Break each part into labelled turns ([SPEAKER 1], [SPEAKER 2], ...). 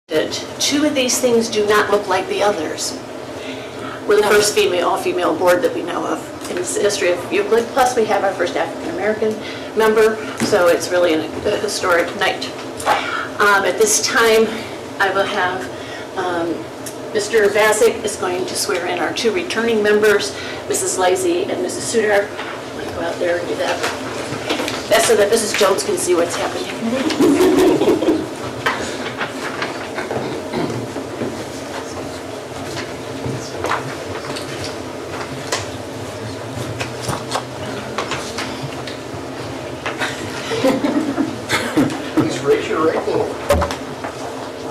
[SPEAKER 1] that two of these things do not look like the others. We're the first all-female board that we know of in the history of Euclid. Plus, we have our first African-American member, so it's really a historic night. At this time, I will have Mr. Vasic is going to swear in our two returning members, Mrs. Lazy and Mrs. Sudar. I'm going to go out there and do that. That's so that Mrs. Jones can see what's happening.
[SPEAKER 2] Please raise your right hand.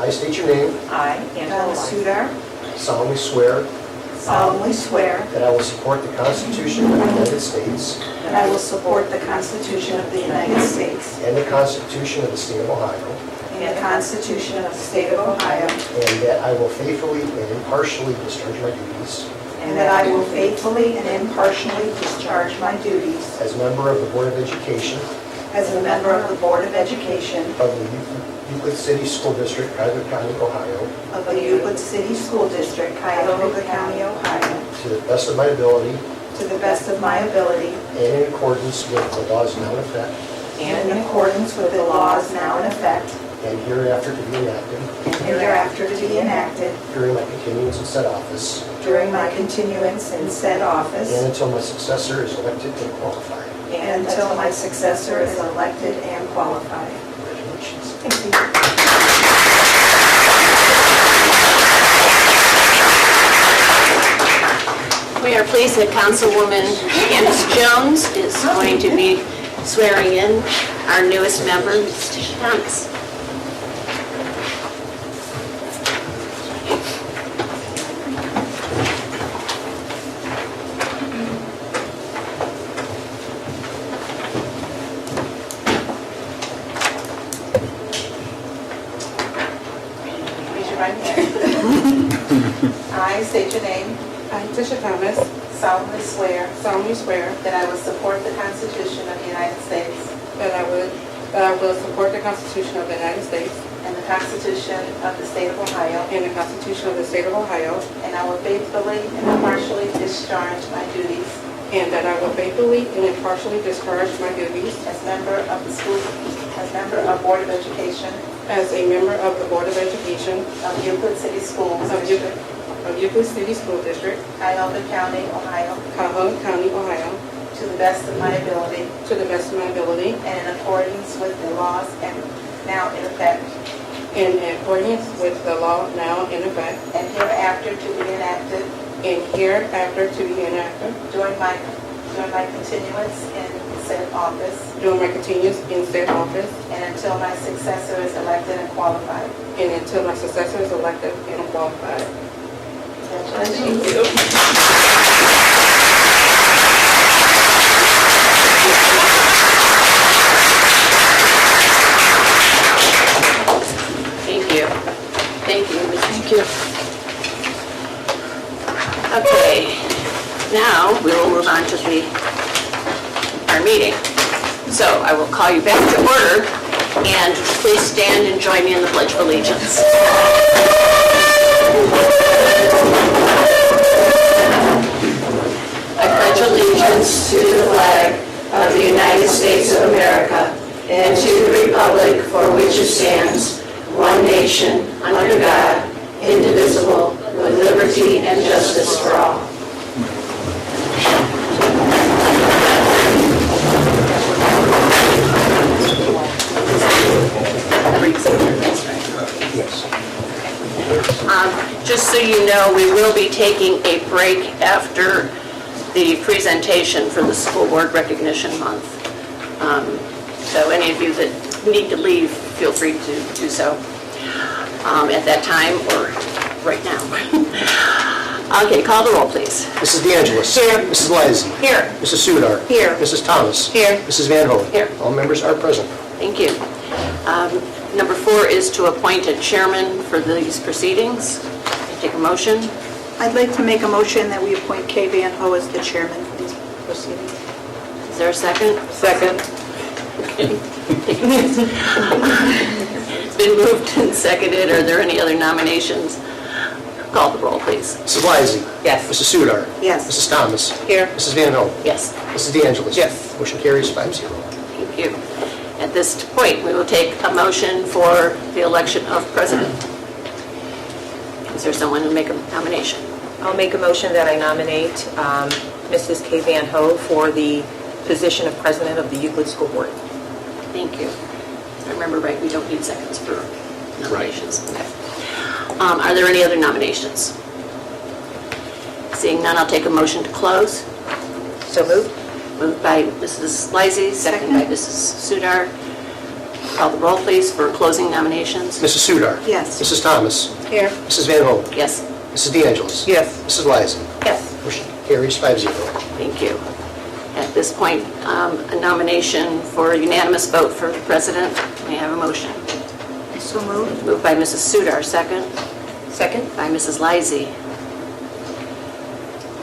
[SPEAKER 2] I state your name.
[SPEAKER 3] I, Angela Sudar,
[SPEAKER 2] Solemnly swear
[SPEAKER 3] that
[SPEAKER 2] that I will support the Constitution of the United States
[SPEAKER 3] I will support the Constitution of the United States
[SPEAKER 2] and the Constitution of the State of Ohio,
[SPEAKER 3] and the Constitution of the State of Ohio,
[SPEAKER 2] and that I will faithfully and impartially discharge my duties
[SPEAKER 3] and that I will faithfully and impartially discharge my duties
[SPEAKER 2] as member of the Board of Education
[SPEAKER 3] as a member of the Board of Education
[SPEAKER 2] of the Euclid City School District, Cuyahoga County, Ohio,
[SPEAKER 3] of the Euclid City School District, Cuyahoga County, Ohio,
[SPEAKER 2] to the best of my ability
[SPEAKER 3] to the best of my ability
[SPEAKER 2] and in accordance with the laws now in effect
[SPEAKER 3] and in accordance with the laws now in effect
[SPEAKER 2] and hereafter to be enacted
[SPEAKER 3] and hereafter to be enacted
[SPEAKER 2] during my continuance in said office
[SPEAKER 3] during my continuance in said office
[SPEAKER 2] and until my successor is elected and qualified.
[SPEAKER 3] and until my successor is elected and qualified.
[SPEAKER 2] Congratulations.
[SPEAKER 3] Thank you.
[SPEAKER 1] We are pleased that Councilwoman Candace Jones is going to be swearing in our newest member, Ms. Tisha Thomas.
[SPEAKER 4] Raise your right hand. I state your name.
[SPEAKER 5] I, Tisha Thomas,
[SPEAKER 4] Solemnly swear
[SPEAKER 5] that
[SPEAKER 4] I will support the Constitution of the United States
[SPEAKER 5] I will support the Constitution of the United States
[SPEAKER 4] and the Constitution of the State of Ohio,
[SPEAKER 5] and the Constitution of the State of Ohio,
[SPEAKER 4] and I will faithfully and impartially discharge my duties
[SPEAKER 5] and that I will faithfully and impartially discharge my duties
[SPEAKER 4] as member of Board of Education
[SPEAKER 5] as a member of the Board of Education
[SPEAKER 4] of Euclid City Schools
[SPEAKER 5] of
[SPEAKER 4] District,
[SPEAKER 5] Euclid City School District,
[SPEAKER 4] Cuyahoga County, Ohio,
[SPEAKER 5] Cuyahoga County, Ohio,
[SPEAKER 4] to the best of my ability
[SPEAKER 5] to the best of my ability
[SPEAKER 4] and in accordance with the laws and now in effect,
[SPEAKER 5] in accordance with the law now in effect,
[SPEAKER 4] and hereafter to be enacted
[SPEAKER 5] and hereafter to be enacted
[SPEAKER 4] during my continuance in said office
[SPEAKER 5] during my continuance in said office
[SPEAKER 4] and until my successor is elected and qualified.
[SPEAKER 5] and until my successor is elected and qualified.
[SPEAKER 4] Congratulations.
[SPEAKER 1] Thank you. Thank you. Thank you. Okay, now we will move on to our meeting. So I will call you back to order, and please stand and join me in the Pledge of Allegiance. I pledge allegiance to the flag of the United States of America and to the republic for which it stands, one nation, under God, indivisible, with liberty and justice for all. Just so you know, we will be taking a break after the presentation for the School Board Recognition Month. So any of you that need to leave, feel free to do so at that time or right now. Okay, call the roll, please.
[SPEAKER 2] Mrs. DeAngelis.
[SPEAKER 1] Here.
[SPEAKER 2] Mrs. Lazy.
[SPEAKER 1] Here.
[SPEAKER 2] Mrs. Sudar.
[SPEAKER 1] Here.
[SPEAKER 2] Mrs. Thomas.
[SPEAKER 1] Here.
[SPEAKER 2] Mrs. Van Hoen.
[SPEAKER 1] Here.
[SPEAKER 2] All members are present.
[SPEAKER 1] Thank you. Number 4 is to appoint a chairman for these proceedings. Take a motion.
[SPEAKER 3] I'd like to make a motion that we appoint Kay Van Ho as the chairman for these proceedings.
[SPEAKER 1] Is there a second?
[SPEAKER 3] Second.
[SPEAKER 1] It's been been moved and seconded. Are there any other nominations? Call the roll, please.
[SPEAKER 2] Mrs. Lysy.
[SPEAKER 5] Yes.
[SPEAKER 2] Mrs. Sudar.
[SPEAKER 3] Yes.
[SPEAKER 2] Mrs. Thomas.
[SPEAKER 5] Here.
[SPEAKER 2] Mrs. Van Hoen.
[SPEAKER 1] Yes.
[SPEAKER 2] Mrs. De Angelis.
[SPEAKER 5] Yes.
[SPEAKER 2] Motion carries 5-0.
[SPEAKER 1] Thank you. At this point, we will take a motion for the election of president. Is there someone who make a nomination?
[SPEAKER 6] I'll make a motion that I nominate Mrs. Kay Van Ho for the position of president of the Euclid School Board.
[SPEAKER 1] Thank you. If I remember right, we don't need seconds for nominations. Okay. Are there any other nominations? Seeing none, I'll take a motion to close.
[SPEAKER 6] So moved?
[SPEAKER 1] Moved by Mrs. Lysy, second by Mrs. Sudar. Call the roll, please, for closing nominations.
[SPEAKER 2] Mrs. Sudar.
[SPEAKER 3] Yes.
[SPEAKER 2] Mrs. Thomas.
[SPEAKER 5] Here.
[SPEAKER 2] Mrs. Van Hoen.
[SPEAKER 1] Yes.
[SPEAKER 2] Mrs. De Angelis.
[SPEAKER 5] Yes.
[SPEAKER 2] Mrs. Lysy.
[SPEAKER 1] Yes.
[SPEAKER 2] Motion carries 5-0.
[SPEAKER 1] Thank you. At this point, a nomination for a unanimous vote for president. May I have a motion?
[SPEAKER 3] So moved.
[SPEAKER 1] Moved by Mrs. Sudar, second.
[SPEAKER 6] Second?
[SPEAKER 1] By Mrs. Lysy.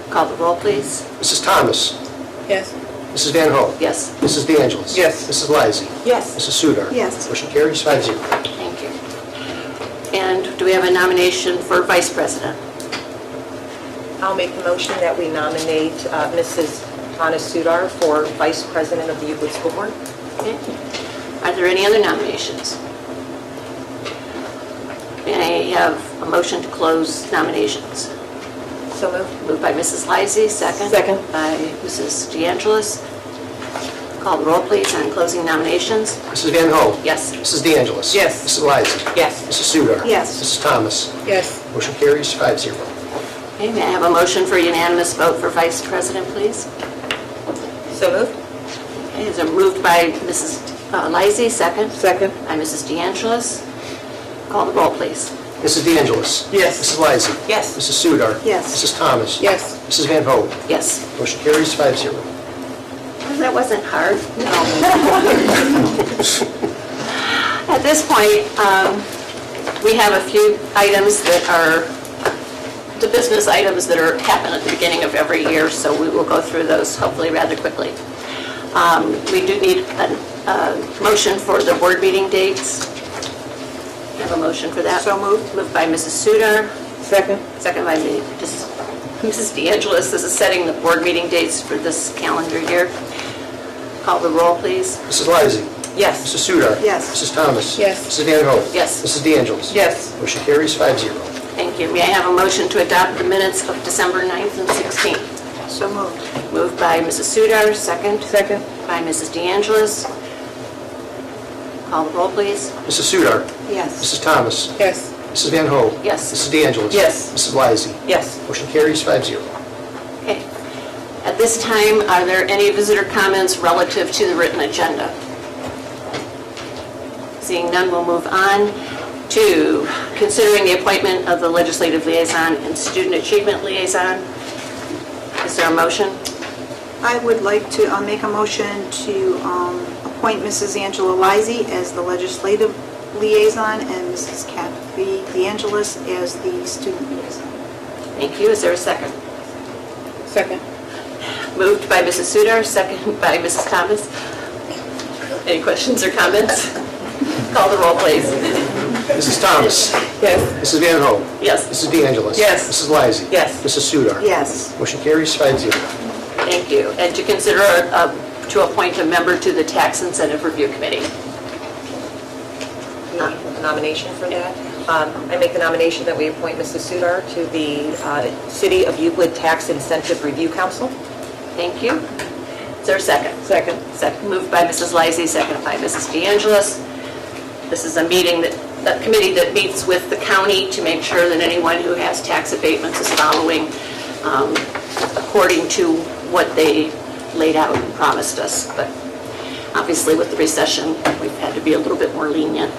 [SPEAKER 1] Call the roll, please.
[SPEAKER 2] Mrs. Thomas.
[SPEAKER 5] Yes.
[SPEAKER 2] Mrs. Van Hoen.
[SPEAKER 1] Yes.
[SPEAKER 2] Mrs. De Angelis.
[SPEAKER 5] Yes.
[SPEAKER 2] Mrs. Lysy.
[SPEAKER 6] Yes.
[SPEAKER 2] Mrs. Sudar.
[SPEAKER 3] Yes.
[SPEAKER 2] Motion carries 5-0.
[SPEAKER 1] Thank you. And do we have a nomination for vice president?
[SPEAKER 6] I'll make the motion that we nominate Mrs. Hana Sudar for vice president of the Euclid School Board.
[SPEAKER 1] Okay. Are there any other nominations? May I have a motion to close nominations?
[SPEAKER 6] So moved?
[SPEAKER 1] Moved by Mrs. Lysy, second.
[SPEAKER 5] Second.
[SPEAKER 1] By Mrs. De Angelis. Call the roll, please, on closing nominations.
[SPEAKER 2] Mrs. Van Hoen.
[SPEAKER 1] Yes.
[SPEAKER 2] Mrs. De Angelis.
[SPEAKER 5] Yes.
[SPEAKER 2] Mrs. Lysy.
[SPEAKER 6] Yes.
[SPEAKER 2] Mrs. Sudar.
[SPEAKER 3] Yes.
[SPEAKER 2] Mrs. Thomas.
[SPEAKER 5] Yes.
[SPEAKER 2] Motion carries 5-0.
[SPEAKER 1] Okay, may I have a motion for a unanimous vote for vice president, please?
[SPEAKER 6] So moved?
[SPEAKER 1] Okay, is it moved by Mrs. Lysy, second?
[SPEAKER 5] Second.
[SPEAKER 1] By Mrs. De Angelis. Call the roll, please.
[SPEAKER 2] Mrs. De Angelis.
[SPEAKER 5] Yes.
[SPEAKER 2] Mrs. Lysy.
[SPEAKER 6] Yes.
[SPEAKER 2] Mrs. Sudar.
[SPEAKER 3] Yes.
[SPEAKER 2] Mrs. Thomas.
[SPEAKER 5] Yes.
[SPEAKER 2] Mrs. Van Hoen.
[SPEAKER 1] Yes.
[SPEAKER 2] Motion carries 5-0.
[SPEAKER 1] That wasn't hard. No. At this point, we have a few items that are the business items that happen at the beginning of every year, so we will go through those hopefully rather quickly. We do need a motion for the board meeting dates. Have a motion for that?
[SPEAKER 3] So moved.
[SPEAKER 1] Moved by Mrs. Sudar,
[SPEAKER 5] Second.
[SPEAKER 1] second by Mrs. De Angelis. This is setting the board meeting dates for this calendar year. Call the roll, please.
[SPEAKER 2] Mrs. Lysy.
[SPEAKER 6] Yes.
[SPEAKER 2] Mrs. Sudar.
[SPEAKER 3] Yes.
[SPEAKER 2] Mrs. Thomas.
[SPEAKER 5] Yes.
[SPEAKER 2] Mrs. Van Hoen.
[SPEAKER 1] Yes.
[SPEAKER 2] Mrs. De Angelis.
[SPEAKER 5] Yes.
[SPEAKER 2] Motion carries 5-0.
[SPEAKER 1] Thank you. May I have a motion to adopt the minutes of December 9th and 16th?
[SPEAKER 3] So moved.
[SPEAKER 1] Moved by Mrs. Sudar, second.
[SPEAKER 5] Second.
[SPEAKER 1] By Mrs. De Angelis. Call the roll, please.
[SPEAKER 2] Mrs. Sudar.
[SPEAKER 3] Yes.
[SPEAKER 2] Mrs. Thomas.
[SPEAKER 5] Yes.
[SPEAKER 2] Mrs. Van Hoen.
[SPEAKER 1] Yes.
[SPEAKER 2] Mrs. De Angelis.
[SPEAKER 5] Yes.
[SPEAKER 2] Mrs. Lysy.
[SPEAKER 6] Yes.
[SPEAKER 2] Motion carries 5-0.
[SPEAKER 1] Okay. At this time, are there any visitor comments relative to the written agenda? Seeing none, we'll move on to considering the appointment of the legislative liaison and student achievement liaison. Is there a motion?
[SPEAKER 3] I would like to make a motion to appoint Mrs. Angela Lysy as the legislative liaison and Mrs. Kathy De Angelis as the student liaison.
[SPEAKER 1] Thank you. Is there a second?
[SPEAKER 5] Second.
[SPEAKER 1] Moved by Mrs. Sudar, second by Mrs. Thomas. Any questions or comments? Call the roll, please.
[SPEAKER 2] Mrs. Thomas.
[SPEAKER 5] Yes.
[SPEAKER 2] Mrs. Van Hoen.
[SPEAKER 1] Yes.
[SPEAKER 2] Mrs. De Angelis.
[SPEAKER 5] Yes.
[SPEAKER 2] Mrs. Lysy.
[SPEAKER 6] Yes.
[SPEAKER 2] Mrs. Sudar.
[SPEAKER 3] Yes.
[SPEAKER 2] Motion carries 5-0.
[SPEAKER 1] Thank you. And to consider to appoint a member to the Tax Incentive Review Committee.
[SPEAKER 6] A nomination for that. I make the nomination that we appoint Mrs. Sudar to the City of Euclid Tax Incentive Review Council.
[SPEAKER 1] Thank you. Is there a second?
[SPEAKER 5] Second.
[SPEAKER 1] Second, moved by Mrs. Lysy, second by Mrs. De Angelis. This is a committee that meets with the county to make sure that anyone who has tax abatements is following according to what they laid out and promised us. But obviously with the recession, we've had to be a little bit more lenient.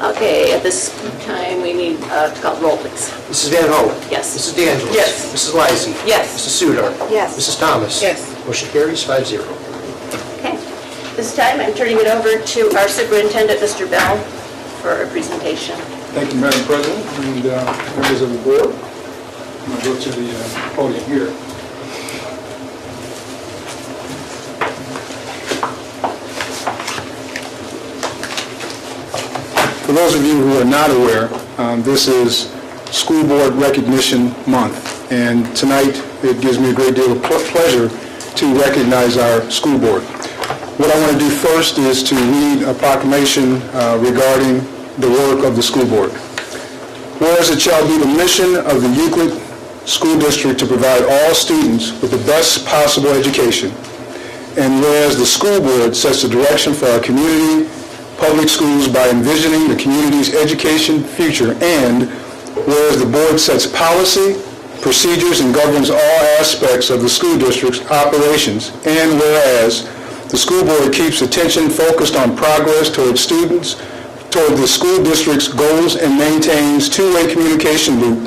[SPEAKER 1] Okay, at this time, we need to call the roll, please.
[SPEAKER 2] Mrs. Van Hoen.
[SPEAKER 1] Yes.
[SPEAKER 2] Mrs. De Angelis.
[SPEAKER 5] Yes.
[SPEAKER 2] Mrs. Lysy.
[SPEAKER 6] Yes.
[SPEAKER 2] Mrs. Sudar.
[SPEAKER 3] Yes.
[SPEAKER 2] Mrs. Thomas.
[SPEAKER 5] Yes.
[SPEAKER 2] Motion carries 5-0.
[SPEAKER 1] Okay. This time, I'm turning it over to our superintendent, Mr. Bell, for a presentation.
[SPEAKER 7] Thank you, Madam President, and members of the board. I'm going to go to the podium here. For those of you who are not aware, this is School Board Recognition Month, and tonight it gives me a great deal of pleasure to recognize our school board. What I want to do first is to read a proclamation regarding the work of the school board. Whereas it shall be the mission of the Euclid School District to provide all students with the best possible education, and whereas the school board sets the direction for our community public schools by envisioning the community's education future, and whereas the board sets policy, procedures, and governs all aspects of the school district's operations, and whereas the school board keeps attention focused on progress toward students, toward the school district's goals, and maintains two-way communication loop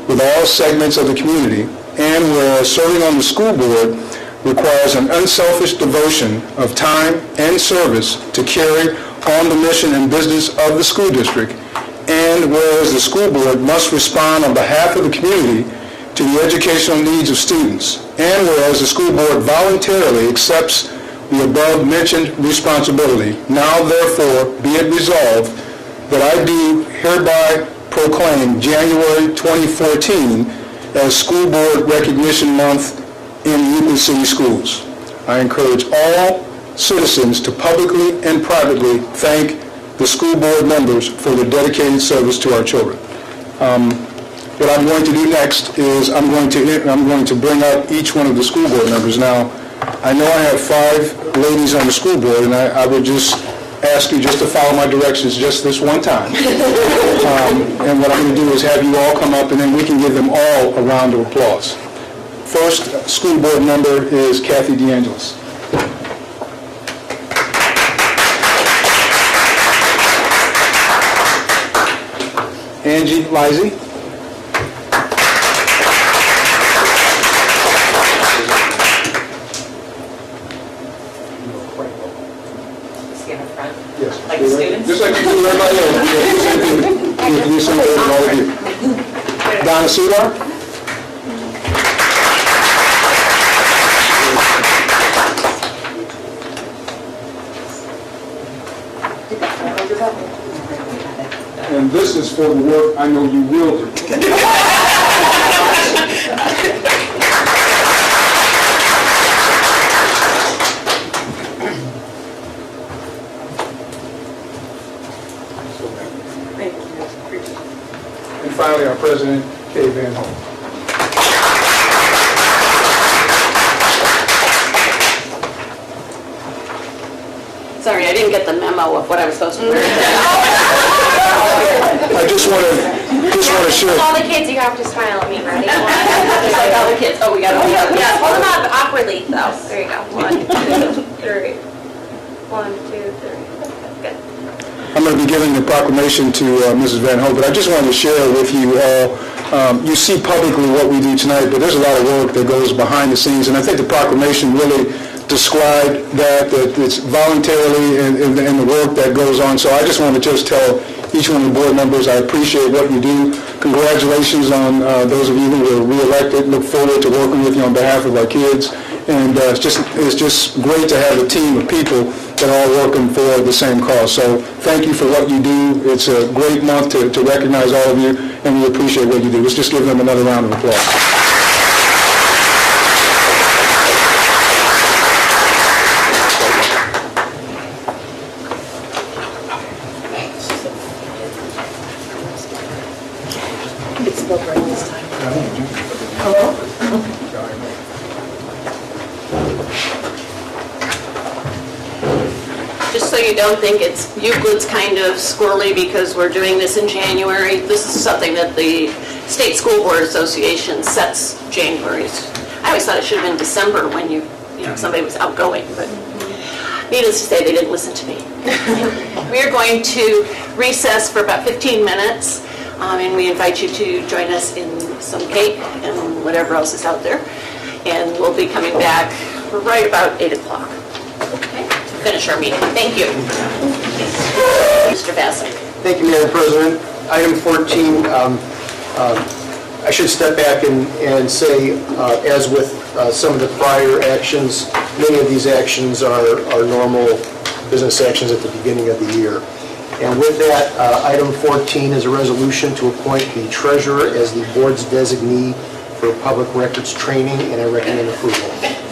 [SPEAKER 7] with all segments of the community, and whereas serving on the school board requires an unselfish devotion of time and service to carry on the mission and business of the school district, and whereas the school board must respond on behalf of the community to the educational needs of students, and whereas the school board voluntarily accepts the above-mentioned responsibility, now therefore be it resolved that I do hereby proclaim January 2014 as School Board Recognition Month in Euclid City Schools. I encourage all citizens to publicly and privately thank the school board members for their dedicated service to our children. What I'm going to do next is I'm going to bring up each one of the school board members. Now, I know I have 5 ladies on the school board, and I would just ask you just to follow my directions just this one time. And what I'm going to do is have you all come up, and then we can give them all a round of applause. First school board member is Kathy DeAngelis. Angie Lizey. Yes.
[SPEAKER 6] Like the students?
[SPEAKER 7] Just like you do everybody else. You do something for all of you. Donna Sudar. And this is for the work I know you will do. And finally, our president, Kay Van Holt.
[SPEAKER 1] Sorry, I didn't get the memo of what I was supposed to wear.
[SPEAKER 7] I just want to share.
[SPEAKER 8] All the kids, you have to smile at me, ready?
[SPEAKER 1] Just like all the kids. Oh, we got it.
[SPEAKER 8] Yeah, hold them up awkwardly, though. There you go. 1, 2, 3. 1, 2, 3. Good.
[SPEAKER 7] I'm going to be giving the proclamation to Mrs. Van Holt, but I just wanted to share with you all, you see publicly what we do tonight, but there's a lot of work that goes behind the scenes, and I think the proclamation really described that it's voluntarily and the work that goes on. So I just want to just tell each one of the board members I appreciate what you do. Congratulations on those of you who were re-elected. Look forward to working with you on behalf of our kids. And it's just great to have a team of people that are all working for the same cause. So thank you for what you do. It's a great month to recognize all of you, and we appreciate what you do. Let's just give them another round of applause.
[SPEAKER 1] Just so you don't think it's Euclid's kind of squirrely because we're doing this in January, this is something that the State School Board Association sets January's. I always thought it should have been December when somebody was outgoing, but needless to say, they didn't listen to me. We are going to recess for about 15 minutes, and we invite you to join us in some cake and whatever else is out there. And we'll be coming back right about 8 o'clock. Okay? To finish our meeting. Thank you. Mr. Bassett.
[SPEAKER 2] Thank you, Madam President. Item 14, I should step back and say, as with some of the prior actions, many of these actions are normal business actions at the beginning of the year. And with that, item 14 is a resolution to appoint the treasurer as the board's designee for public records training, and I recommend approval.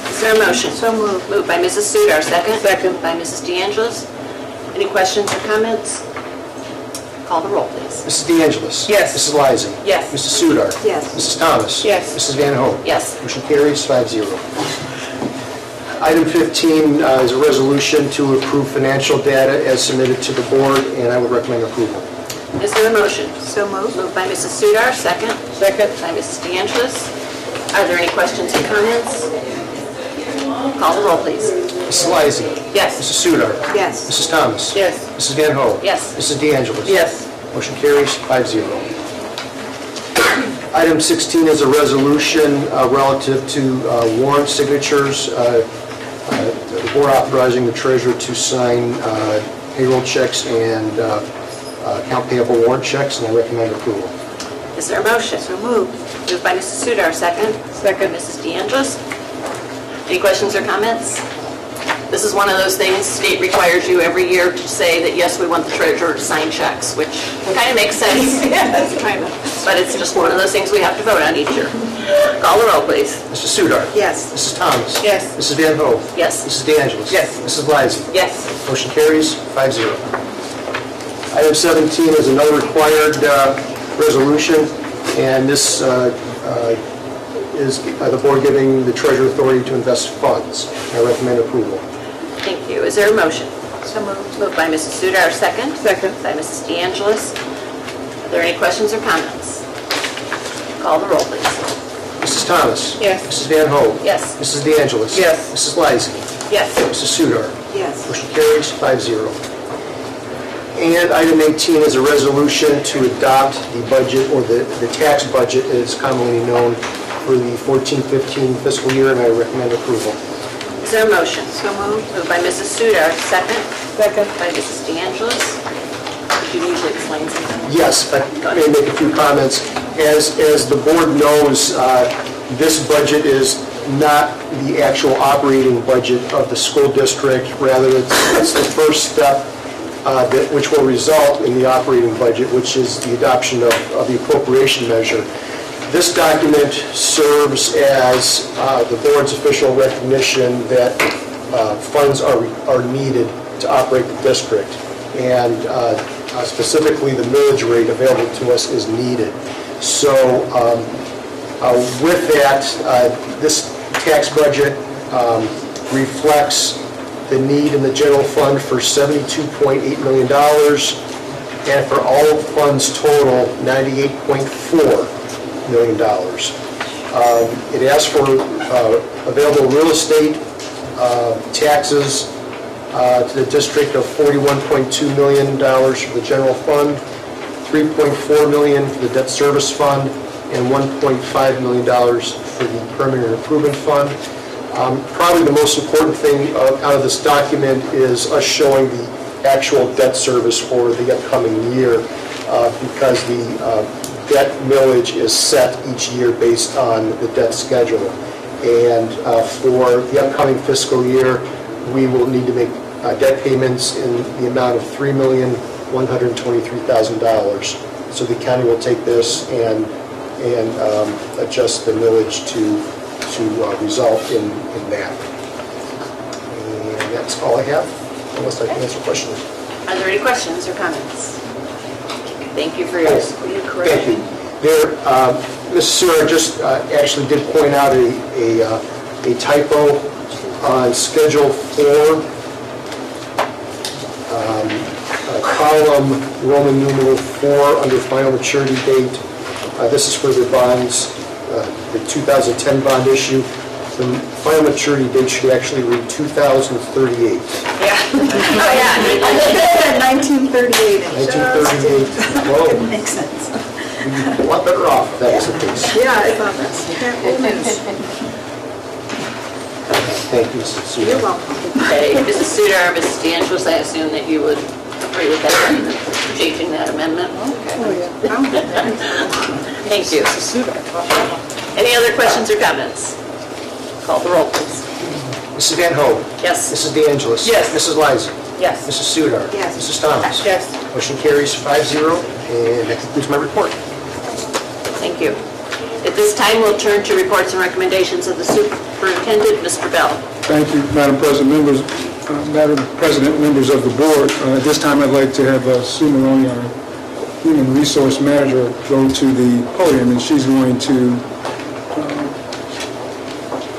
[SPEAKER 1] Is there a motion?
[SPEAKER 3] So moved.
[SPEAKER 1] Moved by Mrs. Sudar, second.
[SPEAKER 5] Second.
[SPEAKER 1] By Mrs. De Angelis. Any questions or comments? Call the roll, please.
[SPEAKER 2] Mrs. De Angelis.
[SPEAKER 5] Yes.
[SPEAKER 2] Mrs. Lysy.
[SPEAKER 6] Yes.
[SPEAKER 2] Mrs. Sudar.
[SPEAKER 3] Yes.
[SPEAKER 2] Mrs. Thomas.
[SPEAKER 5] Yes.
[SPEAKER 2] Mrs. Van Hoen.
[SPEAKER 1] Yes.
[SPEAKER 2] Motion carries 5-0. Item 15 is a resolution to approve financial data as submitted to the board, and I would recommend approval.
[SPEAKER 1] Is there a motion?
[SPEAKER 3] So moved.
[SPEAKER 1] Moved by Mrs. Sudar, second.
[SPEAKER 5] Second.
[SPEAKER 1] By Mrs. De Angelis. Are there any questions or comments? Call the roll, please.
[SPEAKER 2] Mrs. Lysy.
[SPEAKER 1] Yes.
[SPEAKER 2] Mrs. Sudar.
[SPEAKER 3] Yes.
[SPEAKER 2] Mrs. Thomas.
[SPEAKER 5] Yes.
[SPEAKER 2] Mrs. Van Hoen.
[SPEAKER 1] Yes.
[SPEAKER 2] Mrs. De Angelis.
[SPEAKER 5] Yes.
[SPEAKER 2] Motion carries 5-0. Item 16 is a resolution relative to warrant signatures. The board authorizing the treasurer to sign payroll checks and account payable warrant checks, and I recommend approval.
[SPEAKER 1] Is there a motion?
[SPEAKER 3] So moved.
[SPEAKER 1] Moved by Mrs. Sudar, second.
[SPEAKER 5] Second.
[SPEAKER 1] Mrs. De Angelis. Any questions or comments? This is one of those things, state requires you every year to say that, yes, we want the treasurer to sign checks, which kind of makes sense. But it's just one of those things we have to vote on each year. Call the roll, please.
[SPEAKER 2] Mrs. Sudar.
[SPEAKER 3] Yes.
[SPEAKER 2] Mrs. Thomas.
[SPEAKER 5] Yes.
[SPEAKER 2] Mrs. Van Hoen.
[SPEAKER 1] Yes.
[SPEAKER 2] Mrs. De Angelis.
[SPEAKER 5] Yes.
[SPEAKER 2] Mrs. Lysy.
[SPEAKER 1] Yes.
[SPEAKER 2] Motion carries 5-0. Item 17 is another required resolution, and this is the board giving the treasurer authority to invest funds. I recommend approval.
[SPEAKER 1] Thank you. Is there a motion?
[SPEAKER 3] So moved.
[SPEAKER 1] Moved by Mrs. Sudar, second.
[SPEAKER 5] Second.
[SPEAKER 1] By Mrs. De Angelis. Are there any questions or comments? Call the roll, please.
[SPEAKER 2] Mrs. Thomas.
[SPEAKER 5] Yes.
[SPEAKER 2] Mrs. Van Hoen.
[SPEAKER 1] Yes.
[SPEAKER 2] Mrs. De Angelis.
[SPEAKER 5] Yes.
[SPEAKER 2] Mrs. Lysy.
[SPEAKER 1] Yes.
[SPEAKER 2] Mrs. Sudar.
[SPEAKER 3] Yes.
[SPEAKER 2] Motion carries 5-0. And item 18 is a resolution to adopt the budget, or the tax budget as commonly known, for the 14-15 fiscal year, and I recommend approval.
[SPEAKER 1] Is there a motion?
[SPEAKER 3] So moved.
[SPEAKER 1] Moved by Mrs. Sudar, second.
[SPEAKER 5] Second.
[SPEAKER 1] By Mrs. De Angelis. Would you usually explain something?
[SPEAKER 2] Yes, I may make a few comments. As the board knows, this budget is not the actual operating budget of the school district. Rather, it's the first step which will result in the operating budget, which is the adoption of the appropriation measure. This document serves as the board's official recognition that funds are needed to operate the district, and specifically the millage rate available to us is needed. So with that, this tax budget reflects the need in the general fund for $72.8 million, and for all funds total, $98.4 million. It asks for available real estate taxes to the district of $41.2 million for the general fund, $3.4 million for the debt service fund, and $1.5 million for the permanent improvement fund. Probably the most important thing out of this document is us showing the actual debt service for the upcoming year, because the debt millage is set each year based on the debt schedule. And for the upcoming fiscal year, we will need to make debt payments in the amount of $3,123,000. So the county will take this and adjust the millage to result in that. And that's all I have, unless I can answer questions.
[SPEAKER 1] Are there any questions or comments? Thank you for your
[SPEAKER 2] Thank you. There, Ms. Sura just actually did point out a typo on Schedule 4, column Roman numeral 4 under final maturity date. This is for the bonds, the 2010 bond issue. The final maturity date should actually read 2038.
[SPEAKER 1] Yeah. Oh, yeah.
[SPEAKER 3] 1938.
[SPEAKER 2] 1938. Whoa,
[SPEAKER 3] It makes sense.
[SPEAKER 2] we'd be a lot better off if that was the case.
[SPEAKER 3] Yeah, I thought that's old news.
[SPEAKER 2] Thank you, Mrs. Sura.
[SPEAKER 3] You're welcome.
[SPEAKER 1] Okay, Mrs. Sudar, Mrs. De Angelis, I assume that you would agree with that amendment, changing that amendment? Thank you. Any other questions or comments? Call the roll, please.
[SPEAKER 2] Mrs. Van Hoen.
[SPEAKER 1] Yes.
[SPEAKER 2] Mrs. De Angelis.
[SPEAKER 5] Yes.
[SPEAKER 2] Mrs. Lysy.
[SPEAKER 1] Yes.
[SPEAKER 2] Mrs. Sudar.
[SPEAKER 3] Yes.
[SPEAKER 2] Mrs. Thomas.
[SPEAKER 5] Yes.
[SPEAKER 2] Motion carries 5-0, and that concludes my report.
[SPEAKER 1] Thank you. At this time, we'll turn to reports and recommendations of the superintendent, Mr. Bell.
[SPEAKER 7] Thank you, Madam President, members of the board. At this time, I'd like to have Sue Maroney, our Human Resource Manager, go to the podium, and she's going to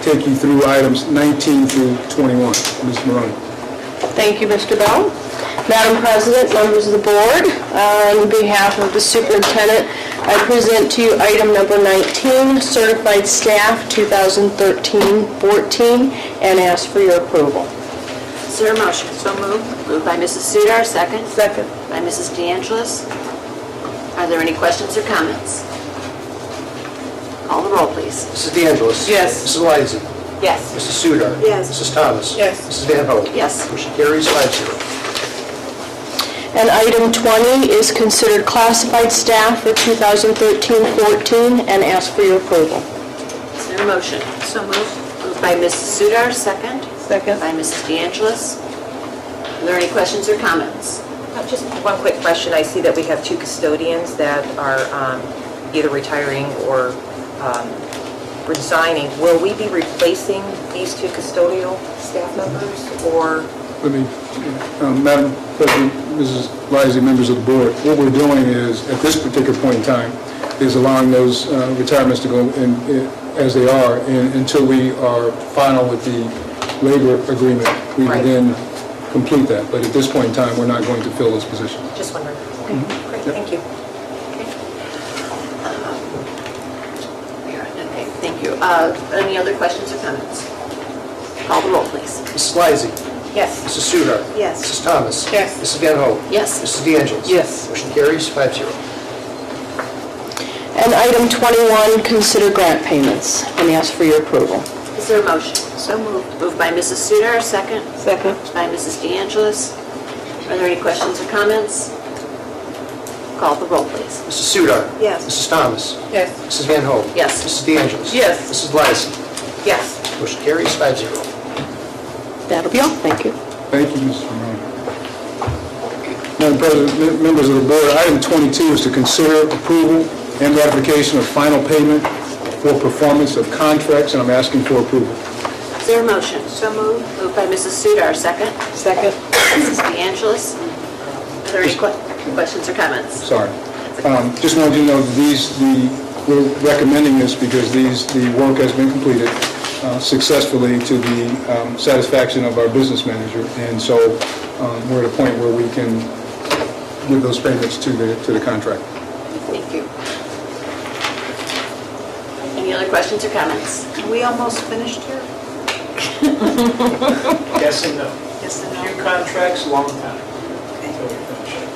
[SPEAKER 7] take you through items 19 through 21. Ms. Maroney.
[SPEAKER 9] Thank you, Mr. Bell. Madam President, members of the board, on behalf of the superintendent, I present to you item number 19, certified staff 2013-14, and ask for your approval.
[SPEAKER 1] Is there a motion? So moved. Moved by Mrs. Sudar, second.
[SPEAKER 9] Second.
[SPEAKER 1] By Mrs. DeAngelis. Are there any questions or comments? Call the roll, please.
[SPEAKER 2] Mrs. DeAngelis.
[SPEAKER 9] Yes.
[SPEAKER 2] Mrs. Lysy.
[SPEAKER 1] Yes.
[SPEAKER 2] Mrs. Sudar.
[SPEAKER 3] Yes.
[SPEAKER 2] Mrs. Thomas.
[SPEAKER 9] Yes.
[SPEAKER 2] Mrs. Van Hoen.
[SPEAKER 1] Yes.
[SPEAKER 2] Motion carries 5-0.
[SPEAKER 9] And item 20 is considered classified staff for 2013-14, and ask for your approval.
[SPEAKER 1] Is there a motion?
[SPEAKER 3] So moved.
[SPEAKER 1] Moved by Mrs. Sudar, second.
[SPEAKER 9] Second.
[SPEAKER 1] By Mrs. DeAngelis. Are there any questions or comments?
[SPEAKER 6] Just one quick question. I see that we have 2 custodians that are either retiring or resigning. Will we be replacing these 2 custodial staff members, or?
[SPEAKER 7] Let me, Madam President, Mrs. Lysy, members of the board, what we're doing is, at this particular point in time, is allowing those retirements to go in as they are until we are final with the labor agreement. We
[SPEAKER 6] Right.
[SPEAKER 7] can then complete that, but at this point in time, we're not going to fill those positions.
[SPEAKER 6] Just wondering. Okay, great, thank you.
[SPEAKER 1] Okay, thank you. Any other questions or comments? Call the roll, please.
[SPEAKER 2] Mrs. Lysy.
[SPEAKER 6] Yes.
[SPEAKER 2] Mrs. Sudar.
[SPEAKER 3] Yes.
[SPEAKER 2] Mrs. Thomas.
[SPEAKER 9] Yes.
[SPEAKER 2] Mrs. Van Hoen.
[SPEAKER 1] Yes.
[SPEAKER 2] Mrs. DeAngelis.
[SPEAKER 9] Yes.
[SPEAKER 2] Motion carries 5-0.
[SPEAKER 9] And item 21, consider grant payments, and ask for your approval.
[SPEAKER 1] Is there a motion?
[SPEAKER 3] So moved.
[SPEAKER 1] Moved by Mrs. Sudar, second.
[SPEAKER 9] Second.
[SPEAKER 1] By Mrs. DeAngelis. Are there any questions or comments? Call the roll, please.
[SPEAKER 2] Mrs. Sudar.
[SPEAKER 3] Yes.
[SPEAKER 2] Mrs. Thomas.
[SPEAKER 9] Yes.
[SPEAKER 2] Mrs. Van Hoen.
[SPEAKER 1] Yes.
[SPEAKER 2] Mrs. DeAngelis.
[SPEAKER 9] Yes.
[SPEAKER 2] Mrs. Lysy.
[SPEAKER 6] Yes.
[SPEAKER 2] Motion carries 5-0.
[SPEAKER 9] That'll be all. Thank you.
[SPEAKER 7] Thank you, Mrs. Maroney. Madam President, members of the board, item 22 is to consider approval and ratification of final payment for performance of contracts, and I'm asking for approval.
[SPEAKER 1] Is there a motion?
[SPEAKER 3] So moved.
[SPEAKER 1] Moved by Mrs. Sudar, second.
[SPEAKER 9] Second.
[SPEAKER 1] Mrs. DeAngelis. Are there any questions or comments?
[SPEAKER 7] Sorry. Just wanted you to know that we're recommending this because the work has been completed successfully to the satisfaction of our business manager, and so we're at a point where we can give those payments to the contract.
[SPEAKER 1] Thank you. Any other questions or comments?
[SPEAKER 3] Are we almost finished here?
[SPEAKER 10] Yes and no.
[SPEAKER 3] Yes and
[SPEAKER 10] Few
[SPEAKER 3] no?
[SPEAKER 10] contracts, long time
[SPEAKER 3] Okay.
[SPEAKER 10] until we finish it.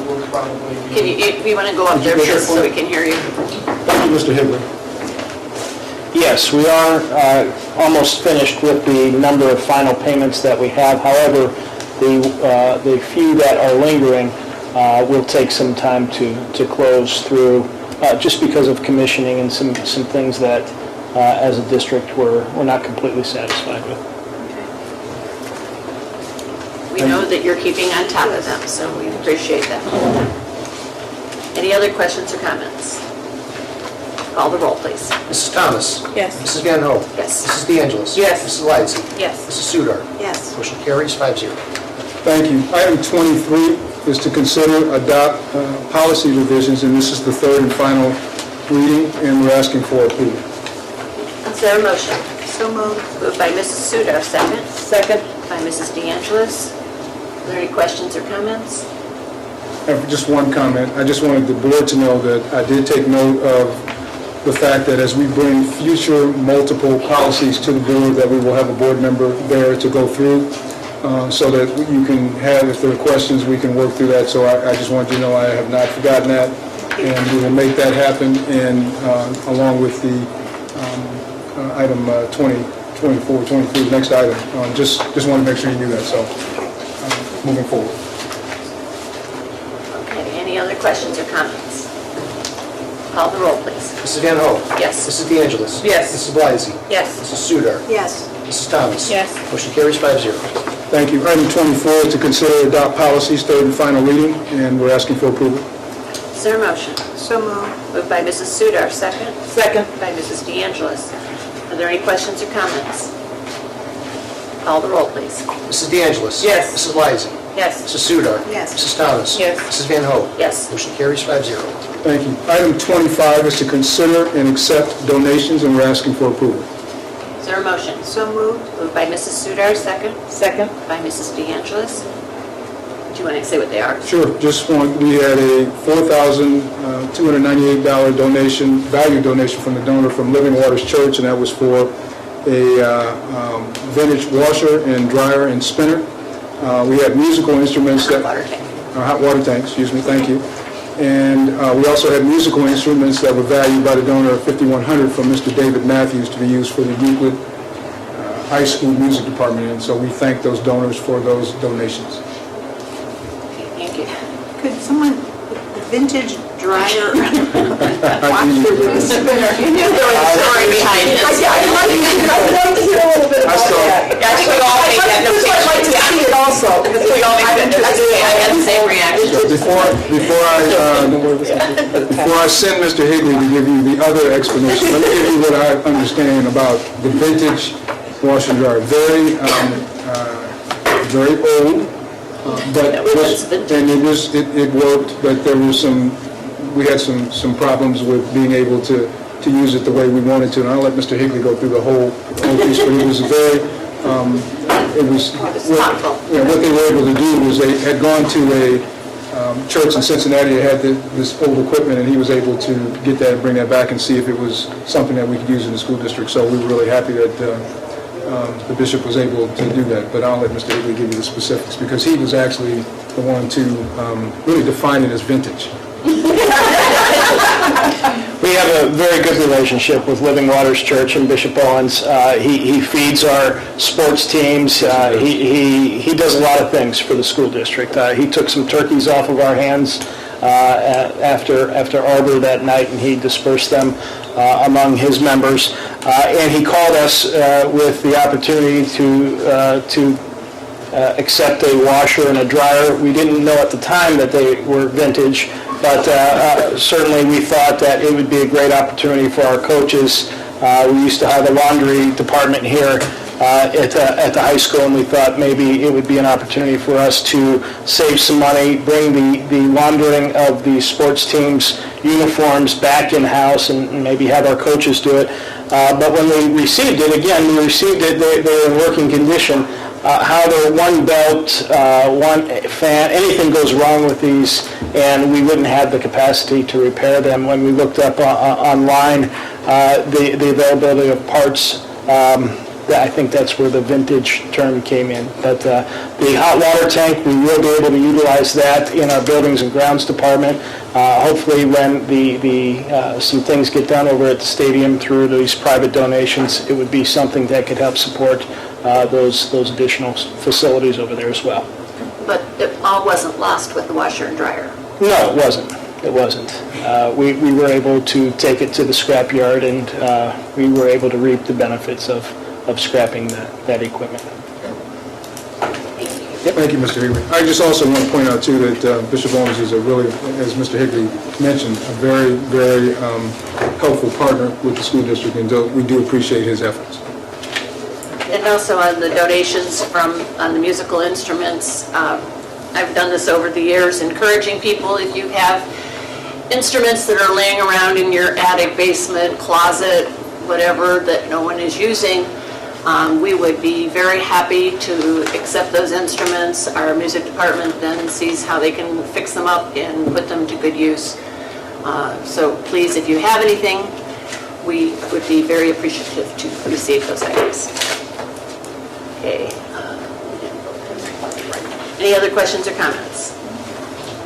[SPEAKER 10] We'll probably be...
[SPEAKER 1] Can you want to go up there just so we can hear you?
[SPEAKER 7] Thank you, Mr. Higley.
[SPEAKER 10] Yes, we are almost finished with the number of final payments that we have. However, the few that are lingering will take some time to close through, just because of commissioning and some things that, as a district, we're not completely satisfied with.
[SPEAKER 1] We know that you're keeping on top of them, so we appreciate that. Any other questions or comments? Call the roll, please.
[SPEAKER 2] Mrs. Thomas.
[SPEAKER 9] Yes.
[SPEAKER 2] Mrs. Van Hoen.
[SPEAKER 1] Yes.
[SPEAKER 2] Mrs. DeAngelis.
[SPEAKER 9] Yes.
[SPEAKER 2] Mrs. Lysy.
[SPEAKER 1] Yes.
[SPEAKER 2] Mrs. Sudar.
[SPEAKER 3] Yes.
[SPEAKER 2] Motion carries 5-0.
[SPEAKER 7] Thank you. Item 23 is to consider adopt policy revisions, and this is the third and final reading, and we're asking for approval.
[SPEAKER 1] Is there a motion?
[SPEAKER 3] So moved.
[SPEAKER 1] Moved by Mrs. Sudar, second.
[SPEAKER 9] Second.
[SPEAKER 1] By Mrs. DeAngelis. Are there any questions or comments?
[SPEAKER 7] I have just one comment. I just wanted the board to know that I did take note of the fact that as we bring future multiple policies to the board, that we will have a board member there to go through, so that you can have, if there are questions, we can work through that. So I just want you to know I have not forgotten that, and we will make that happen, and along with the item 20, 24, 23, the next item. Just want to make sure you knew that, so moving forward.
[SPEAKER 1] Okay, any other questions or comments? Call the roll, please.
[SPEAKER 2] Mrs. Van Hoen.
[SPEAKER 1] Yes.
[SPEAKER 2] Mrs. DeAngelis.
[SPEAKER 9] Yes.
[SPEAKER 2] Mrs. Blasey.
[SPEAKER 1] Yes.
[SPEAKER 2] Mrs. Sudar.
[SPEAKER 3] Yes.
[SPEAKER 2] Mrs. Thomas.
[SPEAKER 9] Yes.
[SPEAKER 2] Motion carries 5-0.
[SPEAKER 7] Thank you. Item 24 is to consider and adopt policies, third and final reading, and we're asking for approval.
[SPEAKER 1] Is there a motion?
[SPEAKER 3] So moved.
[SPEAKER 1] Moved by Mrs. Sudar, second.
[SPEAKER 9] Second.
[SPEAKER 1] By Mrs. De Angelis. Are there any questions or comments? Call the roll, please.
[SPEAKER 2] Mrs. De Angelis.
[SPEAKER 9] Yes.
[SPEAKER 2] Mrs. Lysy.
[SPEAKER 1] Yes.
[SPEAKER 2] Mrs. Sudar.
[SPEAKER 3] Yes.
[SPEAKER 2] Mrs. Thomas.
[SPEAKER 9] Yes.
[SPEAKER 2] Mrs. Van Hoen.
[SPEAKER 1] Yes.
[SPEAKER 2] Motion carries 5-0.
[SPEAKER 7] Thank you. Item 25 is to consider and accept donations, and we're asking for approval.
[SPEAKER 1] Is there a motion?
[SPEAKER 3] So moved.
[SPEAKER 1] Moved by Mrs. Sudar, second.
[SPEAKER 9] Second.
[SPEAKER 1] By Mrs. De Angelis. Do you want to say what they are?
[SPEAKER 7] Sure, we had a $4,298 donation, value donation from the donor from Living Waters Church, and that was for a vintage washer and dryer and spinner. We had musical instruments that...
[SPEAKER 1] Water tank.
[SPEAKER 7] Hot water tank, excuse me, thank you. And we also had musical instruments that were valued by the donor of $5,100 from Mr. David Matthews to be used for the Euclid High School Music Department, and so we thank those donors for those donations.
[SPEAKER 1] Okay, thank you.
[SPEAKER 3] Could someone, the vintage dryer,
[SPEAKER 1] You knew there was a story behind it.
[SPEAKER 9] I'd like to hear a little bit
[SPEAKER 7] I
[SPEAKER 9] about
[SPEAKER 7] saw-
[SPEAKER 9] that.
[SPEAKER 1] I think we all made that
[SPEAKER 9] I'd like to see it also.
[SPEAKER 1] We all made that notation. I had the same reaction.
[SPEAKER 7] Before I send Mr. Higley to give you the other explanation, let me give you what I understand about the vintage washer and dryer. Very old, but and it worked, but there was we had some problems with being able to use it the way we wanted to. And I'll let Mr. Higley go through the whole piece, but it was very what they were able to do was they had gone to a church in Cincinnati that had this old equipment, and he was able to get that and bring that back and see if it was something that we could use in the school district. So we were really happy that the bishop was able to do that. But I'll let Mr. Higley give you the specifics, because he was actually the one to really define it as vintage.
[SPEAKER 10] We have a very good relationship with Living Waters Church and Bishop Owens. He feeds our sports teams. He does a lot of things for the school district. He took some turkeys off of our hands after Arbor that night, and he dispersed them among his members. And he called us with the opportunity to accept a washer and a dryer. We didn't know at the time that they were vintage, but certainly we thought that it would be a great opportunity for our coaches. We used to have a laundry department here at the high school, and we thought maybe it would be an opportunity for us to save some money, bring the laundering of the sports teams' uniforms back in-house, and maybe have our coaches do it. But when we received it, they were in working condition. How the one belt, one fan, anything goes wrong with these, and we wouldn't have the capacity to repair them. When we looked up online, the availability of parts, I think that's where the vintage term came in. But the hot water tank, we will be able to utilize that in our buildings and grounds department. Hopefully when some things get done over at the stadium through these private donations, it would be something that could help support those additional facilities over there as well.
[SPEAKER 1] But it all wasn't lost with the washer and dryer.
[SPEAKER 10] No, it wasn't. It wasn't. We were able to take it to the scrap yard, and we were able to reap the benefits of scrapping that equipment.
[SPEAKER 7] Thank you, Mr. Higley. I just also want to point out, too, that Bishop Owens is a really, as Mr. Higley mentioned, a very, very helpful partner with the school district, and we do appreciate his efforts.
[SPEAKER 1] And also on the donations on the musical instruments, I've done this over the years, encouraging people, if you have instruments that are laying around in your attic, basement, closet, whatever, that no one is using, we would be very happy to accept those instruments. Our music department then sees how they can fix them up and put them to good use. So please, if you have anything, we would be very appreciative to receive those items. Okay. Any other questions or comments?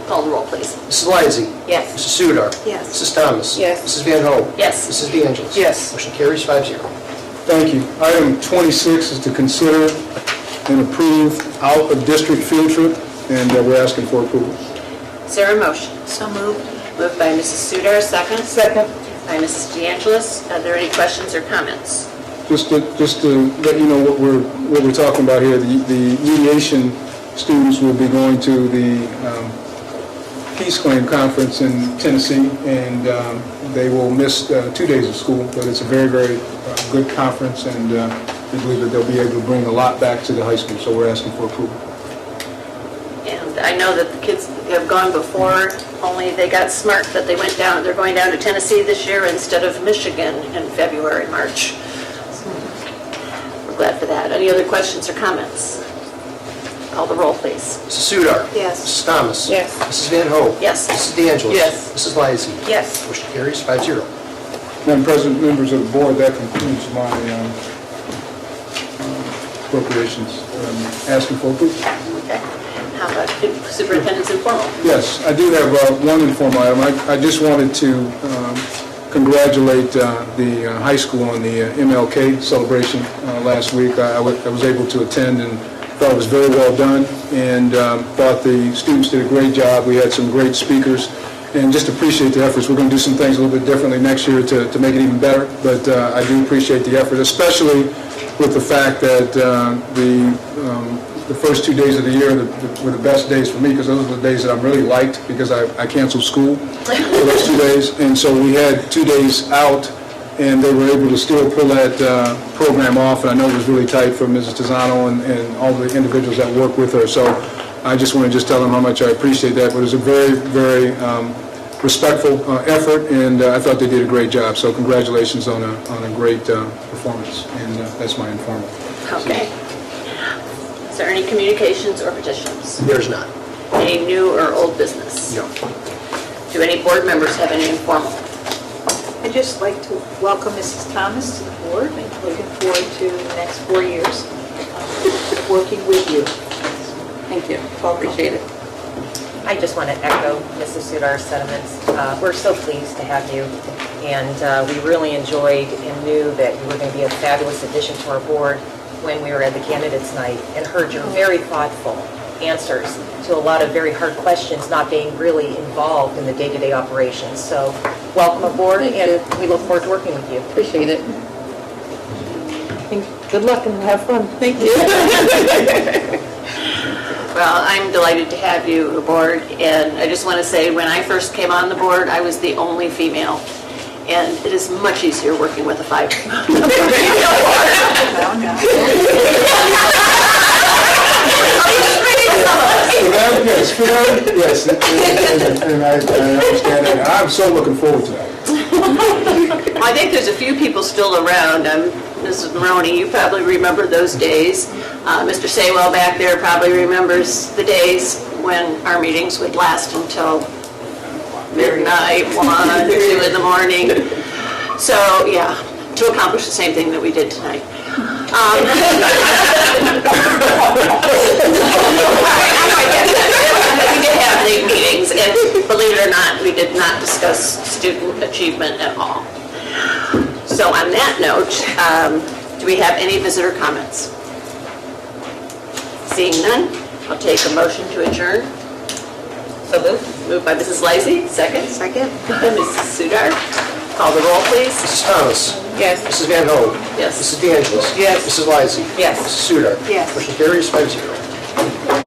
[SPEAKER 1] Call the roll, please.
[SPEAKER 2] Mrs. Lysy.
[SPEAKER 1] Yes.
[SPEAKER 2] Mrs. Sudar.
[SPEAKER 3] Yes.
[SPEAKER 2] Mrs. Thomas.
[SPEAKER 9] Yes.
[SPEAKER 2] Mrs. Van Hoen.
[SPEAKER 1] Yes.
[SPEAKER 2] Mrs. De Angelis.
[SPEAKER 9] Yes.
[SPEAKER 2] Motion carries 5-0.
[SPEAKER 7] Thank you. Item 26 is to consider and approve out-of-district field trip, and we're asking for approval.
[SPEAKER 1] Is there a motion?
[SPEAKER 3] So moved.
[SPEAKER 1] Moved by Mrs. Sudar, second.
[SPEAKER 9] Second.
[SPEAKER 1] By Mrs. De Angelis. Are there any questions or comments?
[SPEAKER 7] Just to let you know what we're talking about here, the mediation students will be going to the Peace Claim Conference in Tennessee, and they will miss 2 days of school, but it's a very, very good conference, and we believe that they'll be able to bring a lot back to the high school, so we're asking for approval.
[SPEAKER 1] And I know that the kids have gone before, only they got smart that they went down, they're going down to Tennessee this year instead of Michigan in February, March. So we're glad for that. Any other questions or comments? Call the roll, please.
[SPEAKER 2] Mrs. Sudar.
[SPEAKER 3] Yes.
[SPEAKER 2] Mrs. Thomas.
[SPEAKER 5] Yes.
[SPEAKER 2] Mrs. Van Hoen.
[SPEAKER 1] Yes.
[SPEAKER 2] Mrs. De Angelis.
[SPEAKER 5] Yes.
[SPEAKER 2] Mrs. Lysy.
[SPEAKER 6] Yes.
[SPEAKER 2] Motion carries 5-0.
[SPEAKER 7] Madam President, members of the board, that concludes my appropriations. Asking for approval.
[SPEAKER 1] Okay. How about superintendent's informal?
[SPEAKER 7] Yes, I do have one informal item. I just wanted to congratulate the high school on the MLK celebration last week. I was able to attend and thought it was very well done, and thought the students did a great job. We had some great speakers, and just appreciate the efforts. We're going to do some things a little bit differently next year to make it even better, but I do appreciate the effort, especially with the fact that the first 2 days of the year were the best days for me, because those are the days that I'm really liked, because I canceled school for those 2 days, and so we had 2 days out, and they were able to still pull that program off, and I know it was really tight for Mrs. Tizano and all the individuals that work with her, so I just want to tell them how much I appreciate that, but it was a very, very respectful effort, and I thought they did a great job, so congratulations on a great performance, and that's my informal.
[SPEAKER 1] Okay. Is there any communications or petitions?
[SPEAKER 2] There's none.
[SPEAKER 1] Any new or old business?
[SPEAKER 2] No.
[SPEAKER 1] Do any board members have any informal?
[SPEAKER 3] I'd just like to welcome Mrs. Thomas to the board, and looking forward to the next 4 years working with you.
[SPEAKER 5] Thank you. Appreciate it.
[SPEAKER 6] I just want to echo Mrs. Sudar's sentiments. We're so pleased to have you, and we really enjoyed and knew that you were going to be a fabulous addition to our board when we were at the candidates night, and heard your very thoughtful answers to a lot of very hard questions, not being really involved in the day-to-day operations. So welcome aboard, and we look forward to working with you.
[SPEAKER 5] Appreciate it. Good luck and have fun. Thank you.
[SPEAKER 1] Well, I'm delighted to have you aboard, and I just want to say, when I first came on the board, I was the only female, and it is much easier working with a female board.
[SPEAKER 7] Yes, and I understand that. I'm so looking forward to that.
[SPEAKER 1] Well, I think there's a few people still around. Mrs. Maroney, you probably remember those days. Mr. Saywell back there probably remembers the days when our meetings would last until midnight, 1, 2 in the morning. So, yeah, to accomplish the same thing that we did tonight. We did have big meetings, and believe it or not, we did not discuss student achievement at all. So on that note, do we have any visitor comments? Seeing none, I'll take a motion to adjourn.
[SPEAKER 6] So moved.
[SPEAKER 1] Moved by Mrs. Lysy, second.
[SPEAKER 3] Second.
[SPEAKER 1] Mrs. Sudar. Call the roll, please.
[SPEAKER 2] Mrs. Thomas.
[SPEAKER 5] Yes.
[SPEAKER 2] Mrs. Van Hoen.
[SPEAKER 1] Yes.
[SPEAKER 2] Mrs. De Angelis.
[SPEAKER 5] Yes.
[SPEAKER 2] Mrs. Lysy.
[SPEAKER 6] Yes.
[SPEAKER 2] Mrs. Sudar.
[SPEAKER 3] Yes.
[SPEAKER 2] Motion carries 5-0.